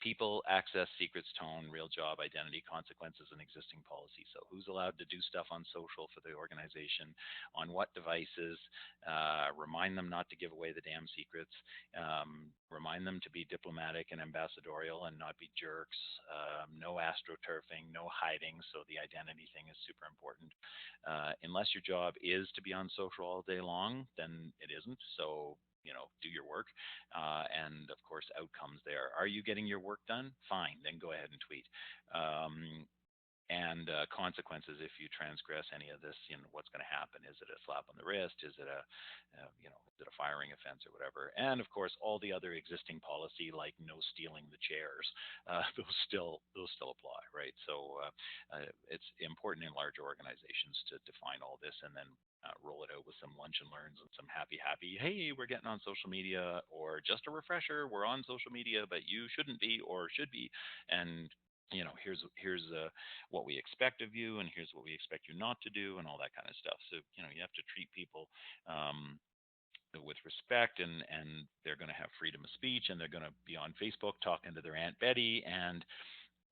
people, access, secrets, tone, real job, identity, consequences, and existing policy. So who's allowed to do stuff on social for the organization, on what devices, remind them not to give away the damn secrets, remind them to be diplomatic and ambassadorial and not be jerks, no astroturfing, no hiding. So the identity thing is super important. Unless your job is to be on social all day long, then it isn't. So do your work. And of course, outcomes there. Are you getting your work done? Fine, then go ahead and tweet. And consequences if you transgress any of this. What's going to happen? Is it a slap on the wrist? Is it is it a firing offense or whatever? And of course, all the other existing policy, like no stealing the chairs, those still apply, right? So it's important in larger organizations to define all this and then roll it out with some lunch and learns and some happy, hey, we're getting on social media, or just a refresher, we're on social media, but you shouldn't be or should be. And here's what we expect of you, and here's what we expect you not to do, and all that kind of stuff. So you have to treat people with respect, and they're going to have freedom of speech, and they're going to be on Facebook talking to their Aunt Betty. And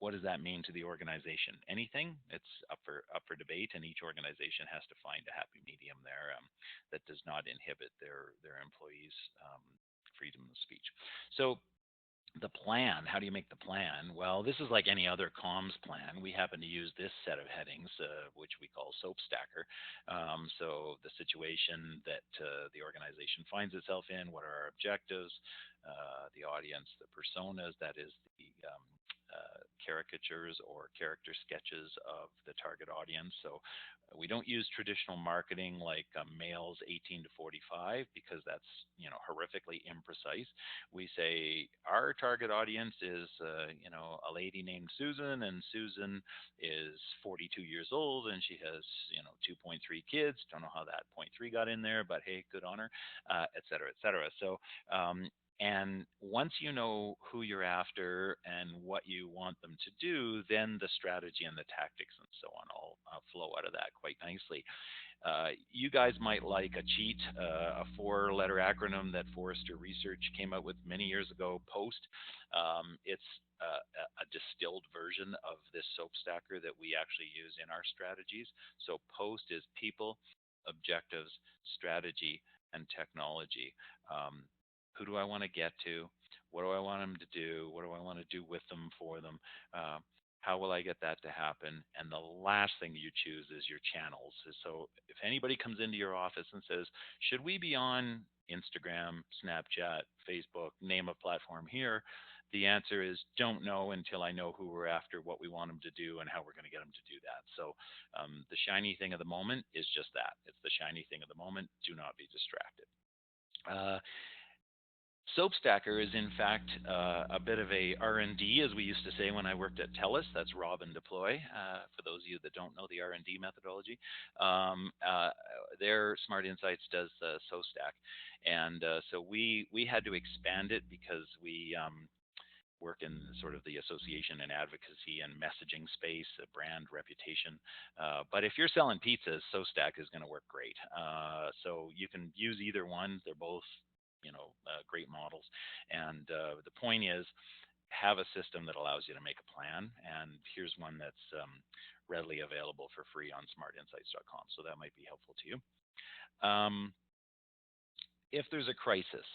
what does that mean to the organization? Anything? It's up for debate, and each organization has to find a happy medium there that does not inhibit their employees' freedom of speech. So the plan, how do you make the plan? Well, this is like any other comms plan. We happen to use this set of headings, which we call soap stacker. So the situation that the organization finds itself in, what are our objectives, the audience, the personas, that is the caricatures or character sketches of the target audience. So we don't use traditional marketing like males 18 to 45 because that's horrifically imprecise. We say our target audience is a lady named Susan, and Susan is 42 years old, and she has 2.3 kids. Don't know how that point 3 got in there, but hey, good on her, et cetera, et cetera. So um, and once you know who you're after and what you want them to do, then the strategy and the tactics and so on all flow out of that quite nicely. You guys might like a cheat, a four-letter acronym that Forrester Research came out with many years ago, POST. It's a distilled version of this soap stacker that we actually use in our strategies. So POST is people, objectives, strategy, and technology. Who do I want to get to? What do I want them to do? What do I want to do with them, for them? Uh, how will I get that to happen? And the last thing you choose is your channels. So if anybody comes into your office and says, should we be on Instagram, Snapchat, Facebook, name a platform here? The answer is don't know until I know who we're after, what we want them to do, and how we're going to get them to do that. So the shiny thing of the moment is just that. It's the shiny thing of the moment. Do not be distracted. Uh, SoapStacker is in fact a bit of a R&D, as we used to say when I worked at TELUS. That's Rob and Deploy. For those of you that don't know the R&D methodology, their Smart Insights does SoStack, and so we had to expand it because we work in sort of the association and advocacy and messaging space, brand reputation. But if you're selling pizzas, SoStack is going to work great. So you can use either one. They're both, great models. And the point is, have a system that allows you to make a plan. And here's one that's readily available for free on smartinsights.com. So that might be helpful to you. If there's a crisis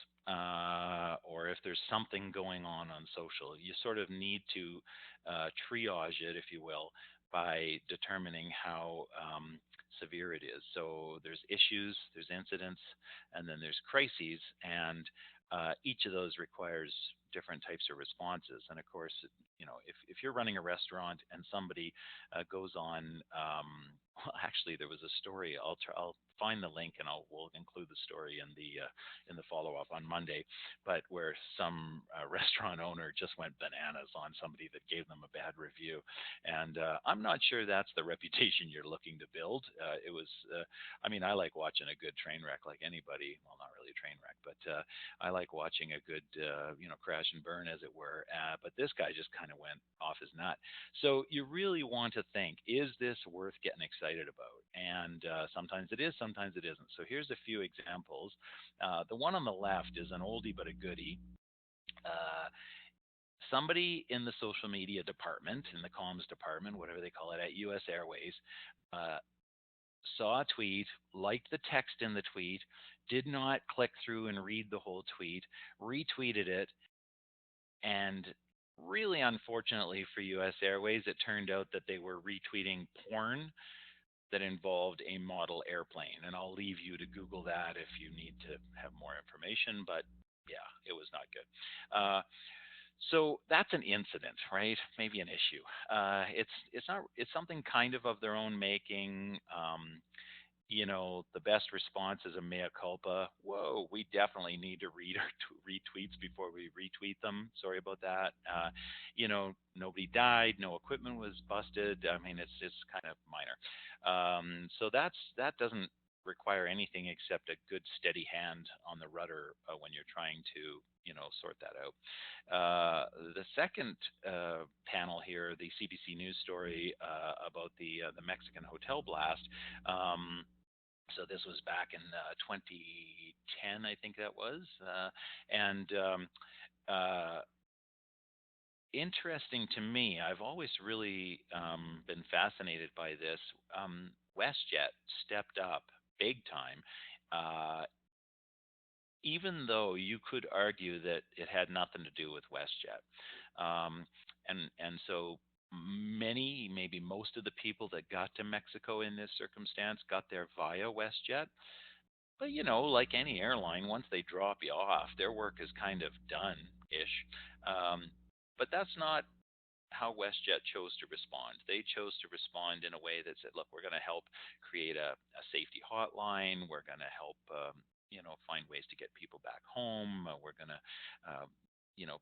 or if there's something going on social, you sort of need to triage it, if you will, by determining how severe it is. So there's issues, there's incidents, and then there's crises, and each of those requires different types of responses. And of course, if you're running a restaurant and somebody goes on, well, actually, there was a story. I'll find the link and we'll include the story in the follow up on Monday. But where some restaurant owner just went bananas on somebody that gave them a bad review, and I'm not sure that's the reputation you're looking to build. It was, I mean, I like watching a good train wreck like anybody. Well, not really a train wreck, but I like watching a good, crash and burn, as it were. But this guy just kind of went off his nut. So you really want to think, is this worth getting excited about? And sometimes it is, sometimes it isn't. So here's a few examples. The one on the left is an oldie but a goodie. Somebody in the social media department, in the comms department, whatever they call it at US Airways, uh, saw a tweet, liked the text in the tweet, did not click through and read the whole tweet, retweeted it, and really unfortunately for US Airways, it turned out that they were retweeting porn that involved a model airplane. And I'll leave you to Google that if you need to have more information, but yeah, it was not good. So that's an incident, right? Maybe an issue. It's something kind of their own making. The best response is a mea culpa. Whoa, we definitely need to read our retweets before we retweet them. Sorry about that. Nobody died, no equipment was busted. I mean, it's kind of minor. So that doesn't require anything except a good steady hand on the rudder when you're trying to sort that out. The second panel here, the CBC News story about the Mexican hotel blast. So this was back in 2010, I think that was, and uh, interesting to me. I've always really been fascinated by this. WestJet stepped up big time, even though you could argue that it had nothing to do with WestJet. So many, maybe most of the people that got to Mexico in this circumstance got there via WestJet. But like any airline, once they drop you off, their work is kind of done-ish. But that's not how WestJet chose to respond. They chose to respond in a way that said, "Look, we're going to help create a safety hotline. We're going to help, find ways to get people back home. We're going to,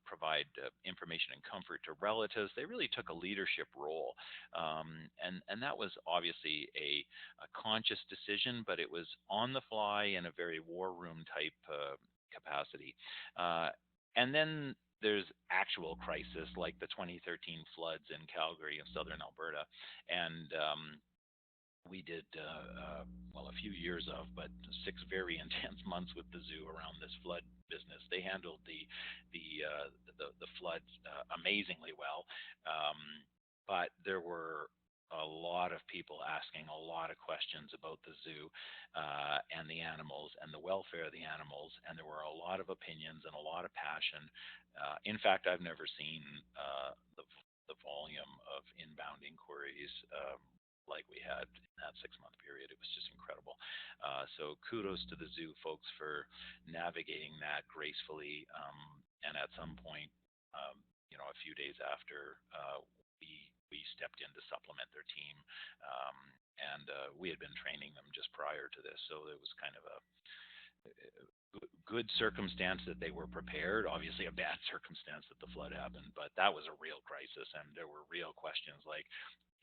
provide information and comfort to relatives." They really took a leadership role, and that was obviously a conscious decision, but it was on the fly in a very war room type capacity. Uh, and then there's actual crisis like the 2013 floods in Calgary and southern Alberta, and we did well, a few years of, but 6 very intense months with the zoo around this flood business. They handled the flood amazingly well, um, but there were a lot of people asking a lot of questions about the zoo and the animals and the welfare of the animals, and there were a lot of opinions and a lot of passion. In fact, I've never seen the volume of inbound inquiries like we had in that 6 month period. It was just incredible. So kudos to the zoo folks for navigating that gracefully. And at some point, a few days after, we stepped in to supplement their team, and we had been training them just prior to this, so it was kind of a good circumstance that they were prepared. Obviously, a bad circumstance that the flood happened, but that was a real crisis, and there were real questions like,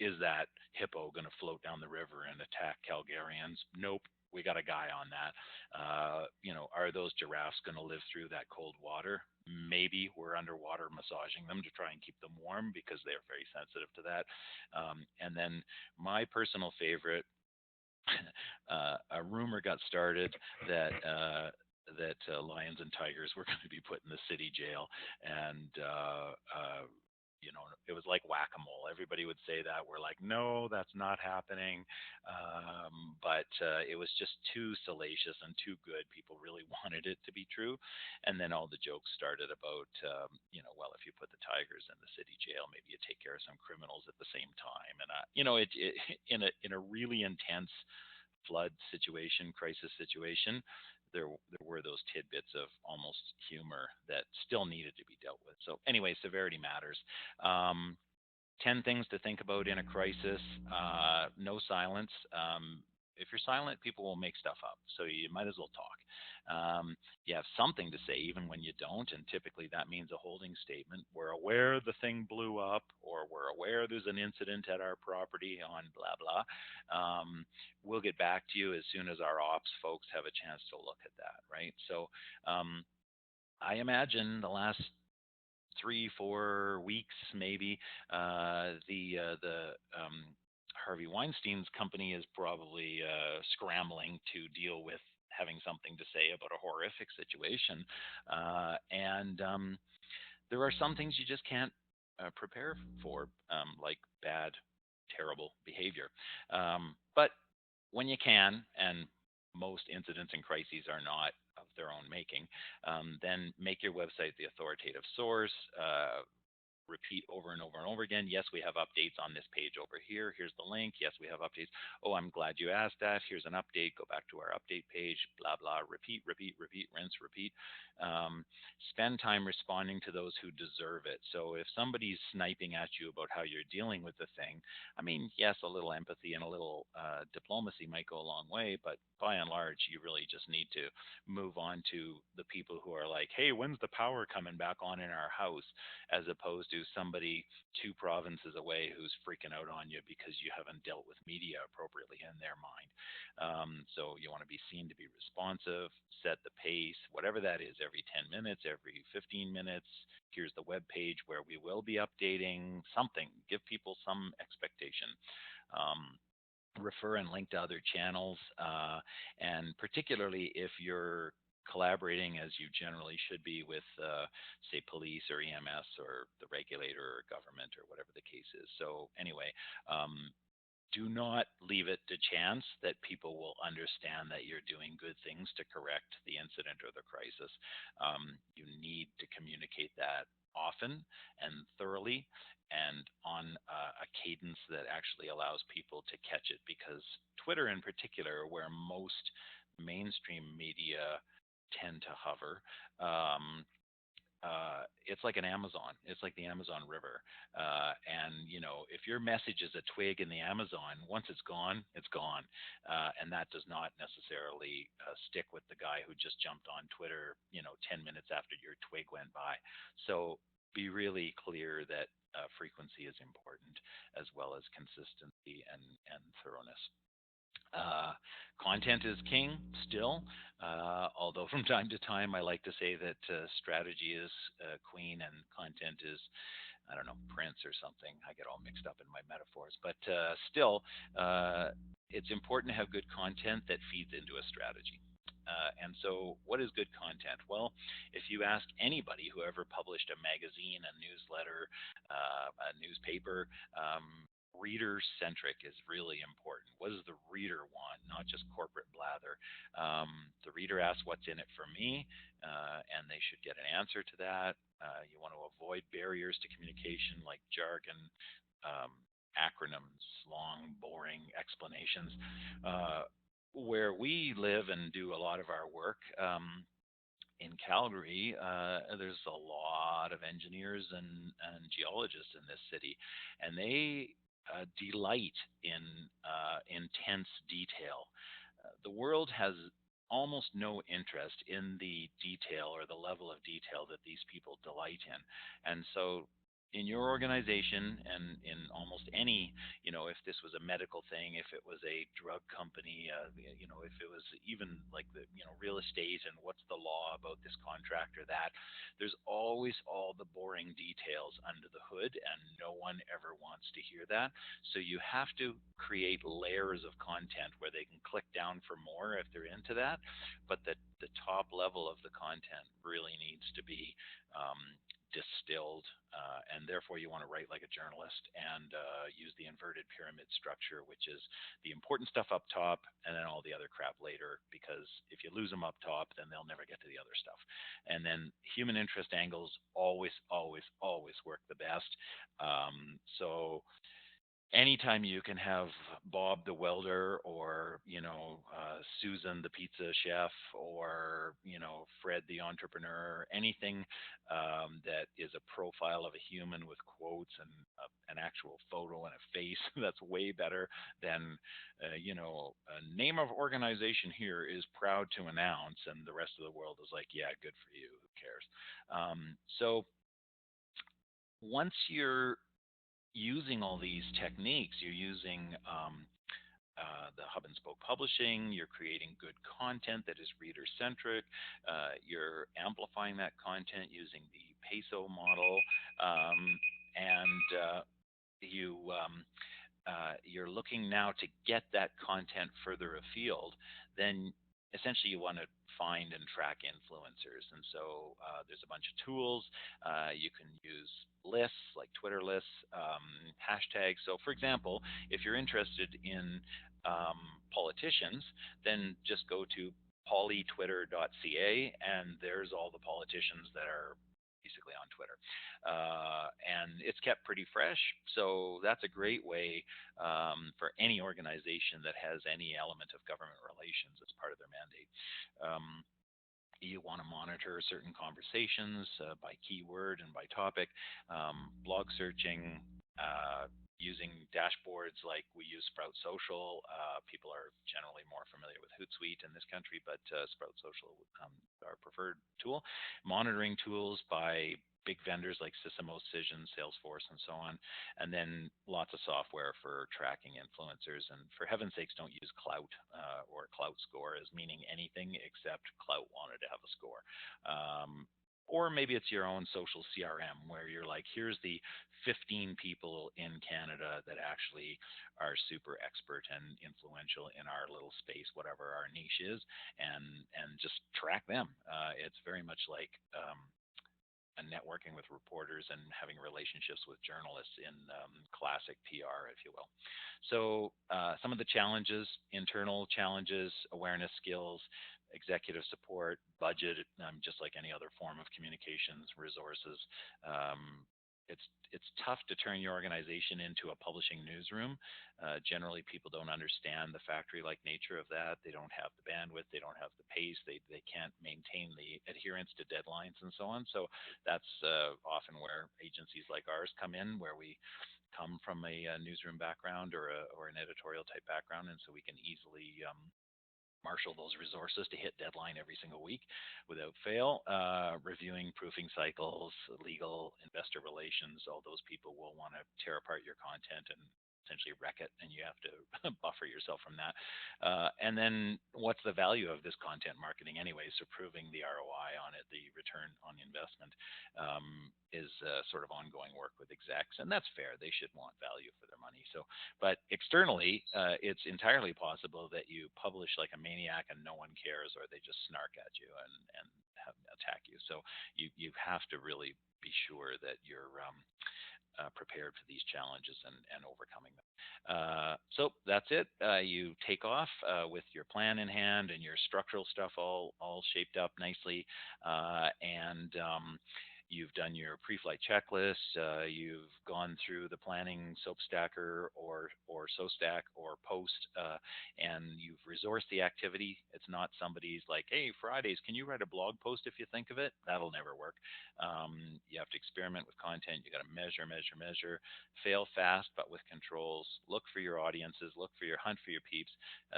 is that hippo going to float down the river and attack Calgarians? Nope. We got a guy on that. Are those giraffes going to live through that cold water? Maybe. We're underwater massaging them to try and keep them warm because they're very sensitive to that. And then my personal favorite, a rumor got started that lions and tigers were going to be put in the city jail, and it was like whack-a-mole. Everybody would say that. We're like, no, that's not happening. But it was just too salacious and too good. People really wanted it to be true. And then all the jokes started about, well, if you put the tigers in the city jail, maybe you take care of some criminals at the same time. And in a really intense flood situation, crisis situation, there were those tidbits of almost humor that still needed to be dealt with. So anyway, severity matters. Um, 10 things to think about in a crisis. No silence. If you're silent, people will make stuff up. So you might as well talk. You have something to say even when you don't. And typically that means a holding statement. We're aware the thing blew up, or we're aware there's an incident at our property on blah, blah. We'll get back to you as soon as our ops folks have a chance to look at that, right? So um, I imagine the last 3 4 weeks maybe the Harvey Weinstein's company is probably scrambling to deal with having something to say about a horrific situation, and there are some things you just can't prepare for, like bad, terrible behavior. But when you can, and most incidents and crises are not of their own making, then make your website the authoritative source. Repeat over and over and over again. Yes, we have updates on this page over here. Here's the link. Yes, we have updates. Oh, I'm glad you asked that. Here's an update. Go back to our update page. Blah, blah. Repeat, repeat, repeat, rinse, repeat. Spend time responding to those who deserve it. So if somebody's sniping at you about how you're dealing with the thing, I mean, yes, a little empathy and a little diplomacy might go a long way, but by and large, you really just need to move on to the people who are like, hey, when's the power coming back on in our house? As opposed to somebody 2 provinces away who's freaking out on you because you haven't dealt with media appropriately in their mind. So you want to be seen to be responsive, set the pace, whatever that is, every 10 minutes, every 15 minutes. Here's the web page where we will be updating something. Give people some expectation. Refer and link to other channels, and particularly if you're collaborating as you generally should be with, say, police or EMS or the regulator or government or whatever the case is. So anyway, do not leave it to chance that people will understand that you're doing good things to correct the incident or the crisis. You need to communicate that often and thoroughly and on a cadence that actually allows people to catch it, because Twitter in particular, where most mainstream media tend to hover, um, it's like an Amazon. It's like the Amazon River. And if your message is a twig in the Amazon, once it's gone, it's gone. And that does not necessarily stick with the guy who just jumped on Twitter, 10 minutes after your twig went by. So be really clear that frequency is important, as well as consistency and thoroughness. Uh, Content is king still, although from time to time I like to say that strategy is queen and content is, I don't know, Prince or something. I get all mixed up in my metaphors, but still, it's important to have good content that feeds into a strategy. And so, what is good content? Well, if you ask anybody who ever published a magazine, a newsletter, a newspaper, reader centric is really important. What does the reader want? Not just corporate blather. The reader asks, "What's in it for me?" And they should get an answer to that. You want to avoid barriers to communication like jargon, um, acronyms, long, boring explanations. Where we live and do a lot of our work, in Calgary, there's a lot of engineers and geologists in this city, and they delight in intense detail. The world has almost no interest in the detail or the level of detail that these people delight in. And so, in your organization and in almost any, if this was a medical thing, if it was a drug company, if it was even like the, real estate and what's the law about this contract or that, there's always all the boring details under the hood, and no one ever wants to hear that. So you have to create layers of content where they can click down for more if they're into that, but the top level of the content really needs to be um, distilled, and therefore you want to write like a journalist and use the inverted pyramid structure, which is the important stuff up top and then all the other crap later. Because if you lose them up top, then they'll never get to the other stuff. And then human interest angles always, always, always work the best. So anytime you can have Bob the welder, or Susan the pizza chef, or Fred the entrepreneur, anything that is a profile of a human with quotes and an actual photo and a face, that's way better than a name of organization here is proud to announce, and the rest of the world is like, yeah, good for you, who cares. So once you're using all these techniques, you're using the hub and spoke publishing, you're creating good content that is reader centric, you're amplifying that content using the peso model, and you're looking now to get that content further afield. Then essentially you want to find and track influencers. And so there's a bunch of tools. You can use lists like Twitter lists, hashtags. So, for example, if you're interested in politicians, then just go to polytwitter.ca, and there's all the politicians that are basically on Twitter. And it's kept pretty fresh. So that's a great way for any organization that has any element of government relations as part of their mandate. Um, you want to monitor certain conversations by keyword and by topic, blog searching, using dashboards like we use Sprout Social. People are generally more familiar with Hootsuite in this country, but Sprout Social our preferred tool. Monitoring tools by big vendors like Sysimo, Cision, Salesforce, and so on, and then lots of software for tracking influencers. And for heaven's sakes, don't use Clout or Clout Score as meaning anything except Clout wanted to have a score. Or maybe it's your own social CRM where you're like, here's the 15 people in Canada that actually are super expert and influential in our little space, whatever our niche is, and just track them. It's very much like networking with reporters and having relationships with journalists in classic PR, if you will. So some of the challenges, internal challenges, awareness skills, executive support, budget, just like any other form of communications, resources. it's it's tough to turn your organization into a publishing newsroom. Generally, people don't understand the factory-like nature of that. They don't have the bandwidth, they don't have the pace, they can't maintain the adherence to deadlines and so on. So that's often where agencies like ours come in, where we come from a newsroom background or an editorial type background, and so we can easily marshal those resources to hit deadline every single week without fail. Reviewing proofing cycles, legal, investor relations, all those people will want to tear apart your content and essentially wreck it, and you have to buffer yourself from that. And then what's the value of this content marketing anyway? So proving the ROI on it, the return on investment, is sort of ongoing work with execs, and that's fair. They should want value for their money. So, but externally, it's entirely possible that you publish like a maniac and no one cares, or they just snark at you and attack you. So you have to really be sure that you're prepared for these challenges and overcoming them. So that's it. You take off with your plan in hand and your structural stuff all shaped up nicely, and you've done your pre-flight checklist. You've gone through the planning soap stacker or SoStack or Post, and you've resourced the activity. It's not somebody's like, hey, Fridays, can you write a blog post if you think of it? That'll never work. You have to experiment with content. You got to measure, fail fast, but with controls. Look for your audiences, hunt for your peeps.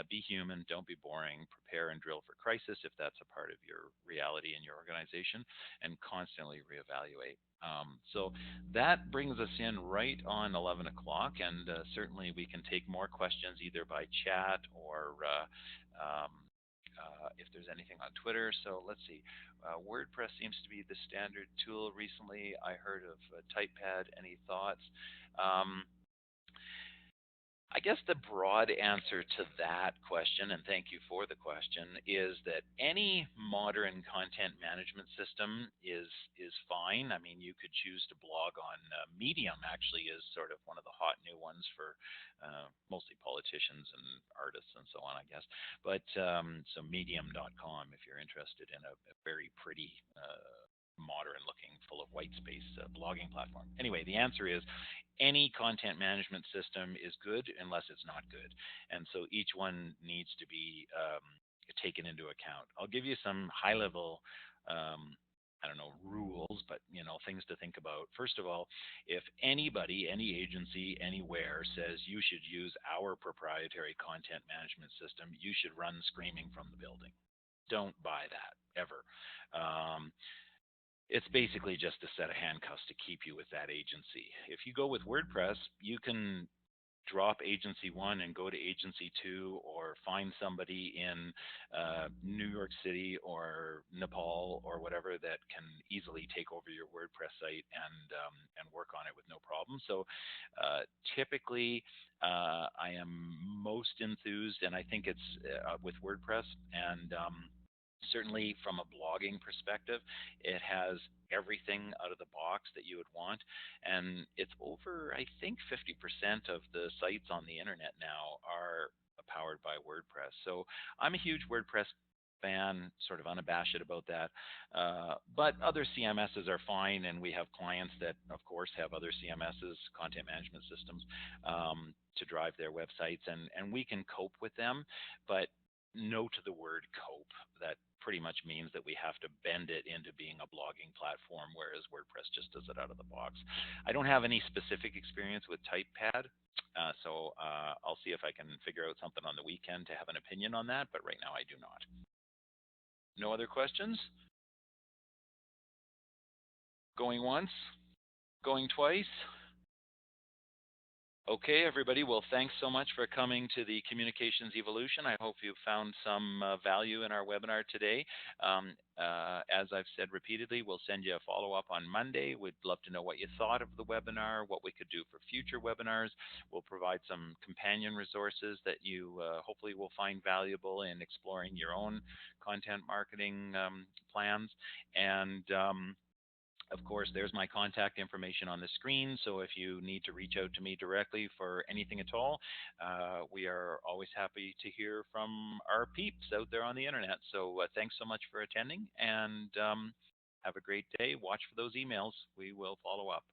Be human, don't be boring. Prepare and drill for crisis if that's a part of your reality in your organization, and constantly reevaluate. So that brings us in right on 11 o'clock, and certainly we can take more questions either by chat or if there's anything on Twitter. So let's see. WordPress seems to be the standard tool recently. I heard of TypePad. Any thoughts? Um, I guess the broad answer to that question, and thank you for the question, is that any modern content management system is fine. I mean, you could choose to blog on Medium. Actually, is sort of one of the hot new ones for mostly politicians and artists and so on, I guess. But so Medium.com, if you're interested in a very pretty. Modern looking, full of white space blogging platform. Anyway, the answer is any content management system is good unless it's not good. And so each one needs to be taken into account. I'll give you some high level, I don't know, rules, but things to think about. First of all, if anybody, any agency, anywhere says you should use our proprietary content management system, you should run screaming from the building. Don't buy that ever. It's basically just a set of handcuffs to keep you with that agency. If you go with WordPress, you can drop agency one and go to agency two, or find somebody in New York City or Nepal or whatever that can easily take over your WordPress site and work on it with no problem. So typically, I am most enthused, and I think it's with WordPress, and certainly from a blogging perspective, it has everything out of the box that you would want. And it's over, I think, 50% of the sites on the internet now are powered by WordPress. So I'm a huge WordPress fan, sort of unabashed about that. But other CMSs are fine, and we have clients that, of course, have other CMSs, content management systems, to drive their websites, and we can cope with them. But no to the word cope. That pretty much means that we have to bend it into being a blogging platform, whereas WordPress just does it out of the box. I don't have any specific experience with TypePad, so I'll see if I can figure out something on the weekend to have an opinion on that, but right now I do not. No other questions? Going once? Going twice? Okay, everybody. Well, thanks so much for coming to the Communications Evolution. I hope you found some value in our webinar today. As I've said repeatedly, we'll send you a follow-up on Monday. We'd love to know what you thought of the webinar, what we could do for future webinars. We'll provide some companion resources that you hopefully will find valuable in exploring your own content marketing plans. And of course, there's my contact information on the screen, so if you need to reach out to me directly for anything at all, we are always happy to hear from our peeps out there on the internet. So thanks so much for attending, and have a great day. Watch for those emails. We will follow up.